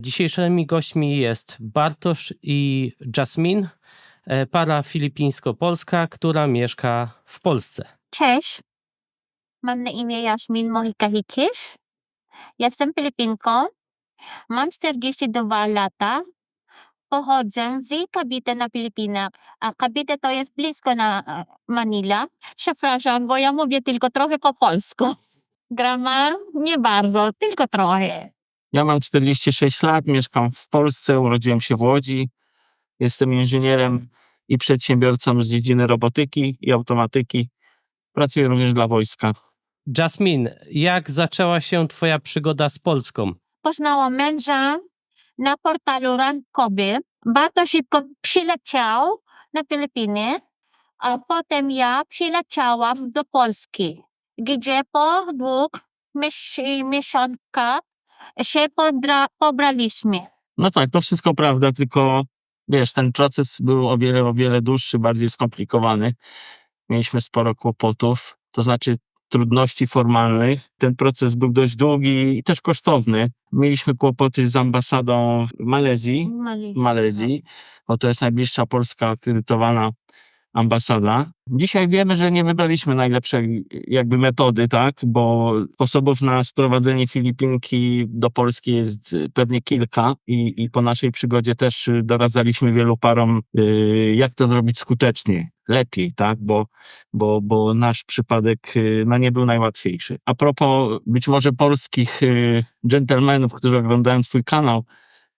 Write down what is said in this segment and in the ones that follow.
Dzisiejszymi gośćmi jest Bartosz i Jasmine, para filipińsko-polska, która mieszka w Polsce. Cześć, mam na imię Jasmin Mohikahikis. Jestem Filipinką, mam 42 lata. Pochodzę z Cavite na Filipinach. A Cavite to jest blisko na Manila. Przepraszam, bo ja mówię tylko trochę po polsku. Grammar nie bardzo, tylko trochę. Ja mam 46 lat, mieszkam w Polsce, urodziłem się w Łodzi. Jestem inżynierem i przedsiębiorcą z dziedziny robotyki i automatyki. Pracuję również dla wojska. Jasmine, jak zaczęła się twoja przygoda z Polską? Poznałam męża na portalu randkowy. Bardzo szybko przyleciał na Filipiny, a potem ja przyleciałam do Polski, gdzie po 2 miesiączkach się pobraliśmy. No tak, to wszystko prawda, tylko wiesz, ten proces był o wiele dłuższy, bardziej skomplikowany. Mieliśmy sporo kłopotów, to znaczy trudności formalnych. Ten proces był dość długi i też kosztowny. Mieliśmy kłopoty z ambasadą Malezji, bo to jest najbliższa polska akredytowana ambasada. Dzisiaj wiemy, że nie wybraliśmy najlepszej jakby metody, tak, bo sposobów na sprowadzenie Filipinki do Polski jest pewnie kilka i po naszej przygodzie też doradzaliśmy wielu parom, jak to zrobić skutecznie, lepiej, tak, bo nasz przypadek no, nie był najłatwiejszy. A propos być może polskich dżentelmenów, którzy oglądają twój kanał,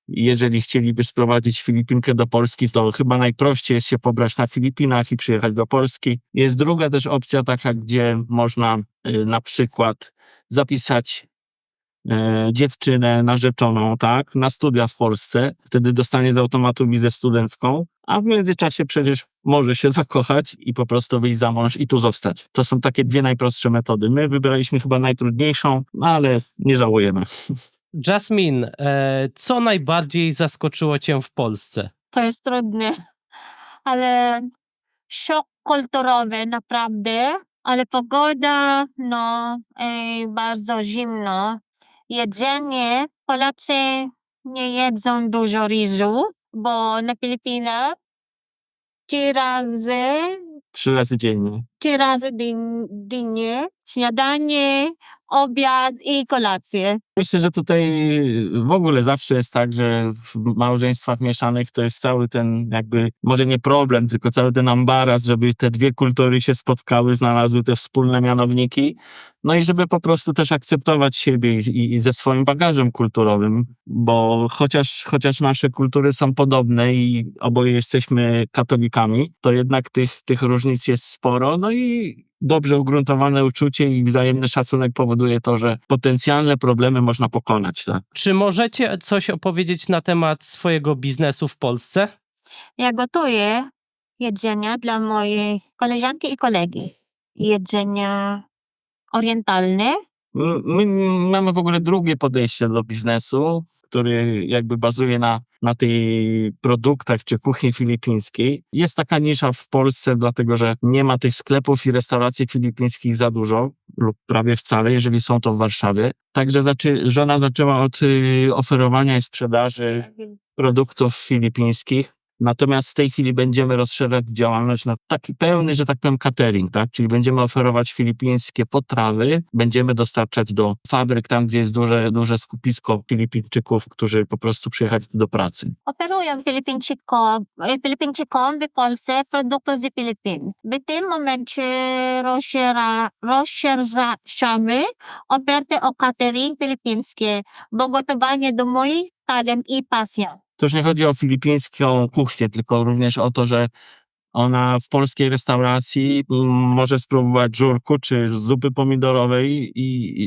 jeżeli chcieliby sprowadzić Filipinkę do Polski, to chyba najprościej jest się pobrać na Filipinach i przyjechać do Polski. Jest druga też opcja taka, gdzie można na przykład zapisać dziewczynę narzeczoną, tak, na studia w Polsce. Wtedy dostanie z automatu wizę studencką, a w międzyczasie przecież może się zakochać i po prostu wyjść za mąż i tu zostać. To są takie dwie najprostsze metody. My wybraliśmy chyba najtrudniejszą, ale nie żałujemy. Jasmine, co najbardziej zaskoczyło cię w Polsce? To jest trudne, ale szok kulturowy naprawdę, ale pogoda, no bardzo zimno. Jedzenie, Polacy nie jedzą dużo ryżu, bo na Filipinach 3 razy dziennie. 3 razy dziennie, śniadanie, obiad i kolację. Myślę, że tutaj w ogóle zawsze jest tak, że w małżeństwach mieszanych to jest cały ten jakby, może nie problem, tylko cały ten ambaras, żeby te dwie kultury się spotkały, znalazły te wspólne mianowniki. No i żeby po prostu też akceptować siebie i ze swoim bagażem kulturowym, bo chociaż nasze kultury są podobne i oboje jesteśmy katolikami, to jednak tych różnic jest sporo, no i dobrze ugruntowane uczucie i wzajemny szacunek powoduje to, że potencjalne problemy można pokonać. Tak? Czy możecie coś opowiedzieć na temat swojego biznesu w Polsce? Ja gotuję jedzenia dla mojej koleżanki i kolegi. Jedzenia orientalne. My mamy w ogóle drugie podejście do biznesu, który jakby bazuje na tych produktach czy kuchni filipińskiej. Jest taka nisza w Polsce, dlatego że nie ma tych sklepów i restauracji filipińskich za dużo lub prawie wcale, jeżeli są to w Warszawie. Także żona zaczęła od oferowania i sprzedaży produktów filipińskich. Natomiast w tej chwili będziemy rozszerzać działalność na taki pełny, że tak powiem, catering, tak? Czyli będziemy oferować filipińskie potrawy, będziemy dostarczać do fabryk, tam gdzie jest duże skupisko Filipińczyków, którzy po prostu przyjechali do pracy. Oferuję Filipińczykom w Polsce produkty z Filipin. W tym momencie rozszerzamy ofertę o catering filipińskie, bo gotowanie do moich talent i pasja. To już nie chodzi o filipińską kuchnię, tylko również o to, że ona w polskiej restauracji może spróbować żurku, czy zupy pomidorowej,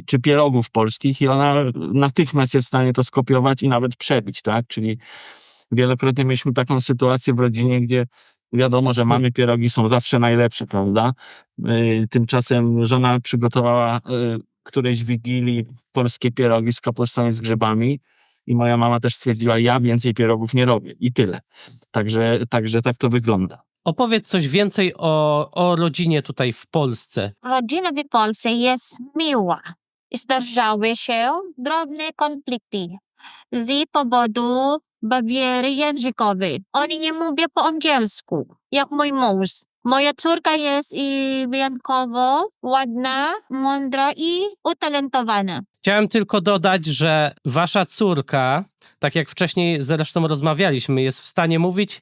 czy pierogów polskich i ona natychmiast jest w stanie to skopiować i nawet przebić, tak? Czyli wielokrotnie mieliśmy taką sytuację w rodzinie, gdzie wiadomo, że mamy pierogi są zawsze najlepsze, prawda? Tymczasem żona przygotowała którejś wigilii polskie pierogi z kapustą i z grzybami. I moja mama też stwierdziła, ja więcej pierogów nie robię. I tyle. Także tak to wygląda. Opowiedz coś więcej o rodzinie tutaj w Polsce. Rodzina w Polsce jest miła. Zdarzały się drobne konflikty, z powodu bariery językowej. Oni nie mówią po angielsku, jak mój mąż. Moja córka jest wyjątkowo ładna, mądra i utalentowana. Chciałem tylko dodać, że wasza córka, tak jak wcześniej zresztą rozmawialiśmy, jest w stanie mówić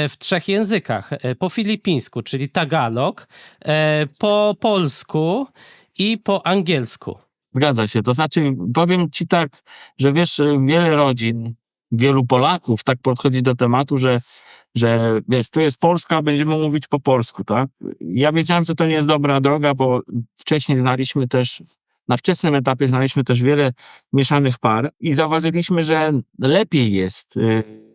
w 3 językach. Po filipińsku, czyli tagalog, po polsku i po angielsku. Zgadza się. To znaczy, powiem ci tak, że wiesz, wiele rodzin, wielu Polaków tak podchodzi do tematu, że wiesz, tu jest Polska, będziemy mówić po polsku, tak? Ja wiedziałem, że to nie jest dobra droga, bo wcześniej na wczesnym etapie znaliśmy też wiele mieszanych par i zauważyliśmy, że lepiej jest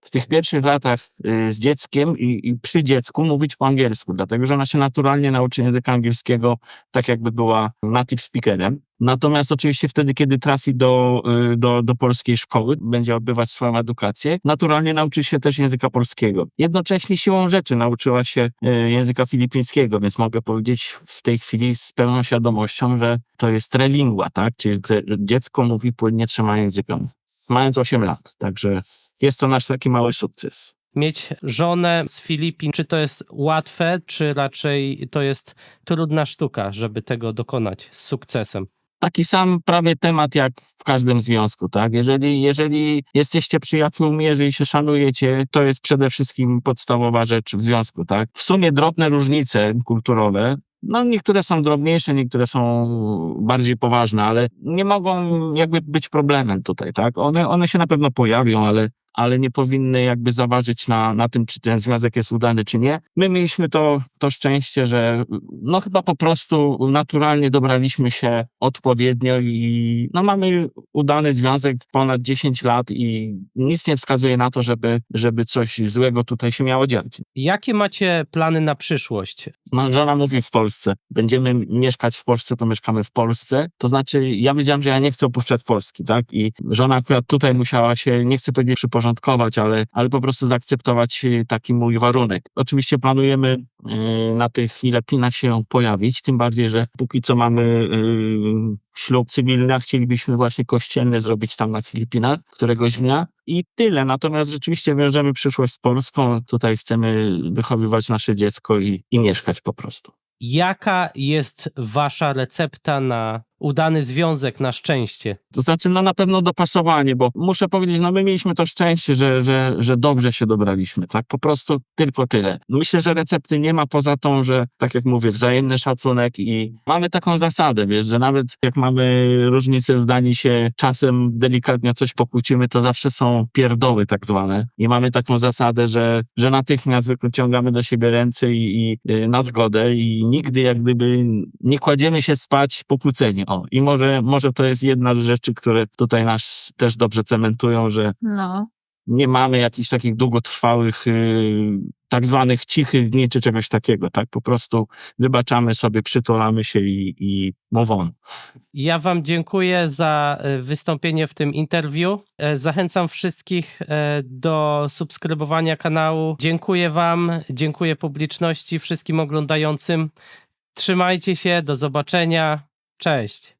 w tych pierwszych latach z dzieckiem i przy dziecku mówić po angielsku, dlatego że ona się naturalnie nauczy języka angielskiego, tak jakby była native speakerem. Natomiast oczywiście wtedy, kiedy trafi do polskiej szkoły, będzie odbywać swoją edukację, naturalnie nauczy się też języka polskiego. Jednocześnie siłą rzeczy nauczyła się języka filipińskiego, więc mogę powiedzieć w tej chwili z pełną świadomością, że to jest trilingua, tak? Czyli dziecko mówi płynnie 3 językami, mając 8 lat. Także jest to nasz taki mały sukces. Mieć żonę z Filipin, czy to jest łatwe, czy raczej to jest trudna sztuka, żeby tego dokonać z sukcesem? Taki sam prawie temat jak w każdym związku, tak? Jeżeli jesteście przyjaciółmi, jeżeli się szanujecie, to jest przede wszystkim podstawowa rzecz w związku, tak? W sumie drobne różnice kulturowe, no niektóre są drobniejsze, niektóre są bardziej poważne, ale nie mogą jakby być problemem tutaj, tak? One się na pewno pojawią, ale nie powinny jakby zaważyć na tym, czy ten związek jest udany, czy nie. My mieliśmy to szczęście, że no chyba po prostu naturalnie dobraliśmy się odpowiednio i no mamy udany związek ponad 10 lat i nic nie wskazuje na to, żeby coś złego tutaj się miało dziać. Jakie macie plany na przyszłość? No, żona mówi w Polsce. Będziemy mieszkać w Polsce, to mieszkamy w Polsce. To znaczy, ja wiedziałem, że ja nie chcę opuszczać Polski, tak? I żona akurat tutaj musiała się, nie chcę powiedzieć przyporządkować, ale po prostu zaakceptować taki mój warunek. Oczywiście planujemy na tych Filipinach się pojawić, tym bardziej, że póki co mamy ślub cywilny, a chcielibyśmy właśnie kościelny zrobić tam na Filipinach któregoś dnia. I tyle. Natomiast rzeczywiście wiążemy przyszłość z Polską. Tutaj chcemy wychowywać nasze dziecko i mieszkać po prostu. Jaka jest wasza recepta na udany związek, na szczęście? To znaczy, no na pewno dopasowanie, bo muszę powiedzieć, no my mieliśmy to szczęście, że dobrze się dobraliśmy, tak? Po prostu tylko tyle. Myślę, że recepty nie ma poza tą, że tak jak mówię, wzajemny szacunek i mamy taką zasadę, wiesz, że nawet jak mamy różnice zdań i się czasem delikatnie o coś pokłócimy, to zawsze są pierdoły tak zwane. I mamy taką zasadę, że natychmiast wyciągamy do siebie ręce i na zgodę i nigdy jak gdyby nie kładziemy się spać pokłóceni. I może to jest jedna z rzeczy, które tutaj nas też dobrze cementują, że No. nie mamy jakichś takich długotrwałych, tak zwanych cichych dni czy czegoś takiego, tak? Po prostu wybaczamy sobie, przytulamy się i move on. Ja wam dziękuję za wystąpienie w tym interwiu. Zachęcam wszystkich do subskrybowania kanału. Dziękuję wam, dziękuję publiczności, wszystkim oglądającym. Trzymajcie się, do zobaczenia. Cześć.